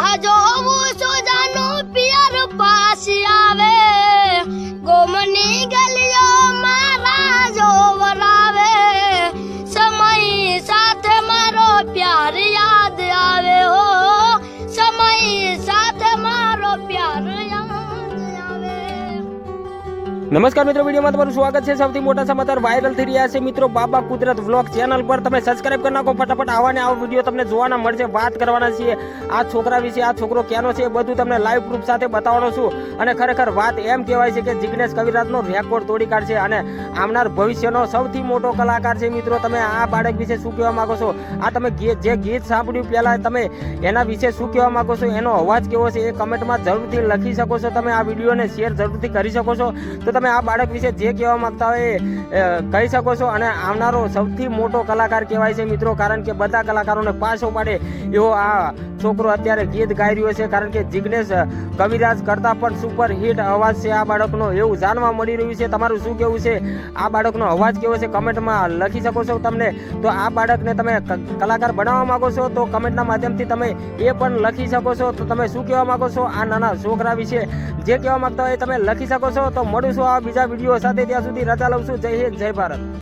રાહ જોઉં છું જાનું પિયર પાછી આવે ગોમની ગલીઓ મારા જોવરાવે સમય સાથે મારો પ્યાર યાદ આવે હો સમય સાથે મારો પ્યાર યાદ આવે। નમસ્કાર મિત્રો, વિડીયોમાં તમારું સ્વાગત છે। સૌથી મોટા સમાચાર વાયરલ થઈ રહ્યા છે મિત્રો બાબા કુદરત વ્લોગ ચેનલ પર તમે સબસ્ક્રાઇબ કરી નાખો ફટાફટ। આવા ને આવા વિડીયો તમને જોવાના મળશે। વાત કરવાના છીએ આ છોકરા વિશે, આ છોકરો ક્યાંનો છે એ બધું તમને લાઈવ પ્રૂફ સાથે બતાવવાનો છું। અને ખરેખર વાત એમ કહેવાય છે કે જિગ્નેશ કવિરાજનો રેકોર્ડ તોડી કાઢશે અને આવનાર ભવિષ્યનો સૌથી મોટો કલાકાર છે મિત્રો। તમે આ બાળક વિશે શું કહેવા માંગો છો? આ તમે જે ગીત સાંભળ્યું પહેલા તમે એના વિશે શું કહેવા માંગો છો? એનો અવાજ કેવો છે એ કમેન્ટમાં જરૂરથી લખી શકો છો। તમે આ વિડીયોને શેર જરૂરથી કરી શકો છો। તો તમે આ બાળક વિશે જે કહેવા માંગતા હોય એ કહી શકો છો। અને આવનારો સૌથી મોટો કલાકાર કહેવાય છે મિત્રો, કારણ કે બધા કલાકારોને પાછો પાડે એવો આ છોકરો અત્યારે ગીત ગાઈ રહ્યો છે। કારણ કે જિગ્નેશ કવિરાજ કરતા પણ સુપર હિટ અવાજ છે આ બાળકનો એવું જાણવા મળી રહ્યું છે। તમારું શું કહેવું છે? આ બાળકનો અવાજ કેવો છે કમેન્ટમાં લખી શકો છો તમને। તો આ બાળકને તમે કલાકાર બનાવવા માંગો છો તો કમેન્ટના માધ્યમથી તમે એ પણ લખી શકો છો। તો તમે શું કહેવા માંગો છો આ નાના છોકરા વિશે? જે કહેવા માંગતા હોય તમે લખી શકો છો। તો મળું છું આ બીજા વિડીયો સાથે, ત્યાં સુધી રજા લઉં છું। જય હિન્દ, જય ભારત।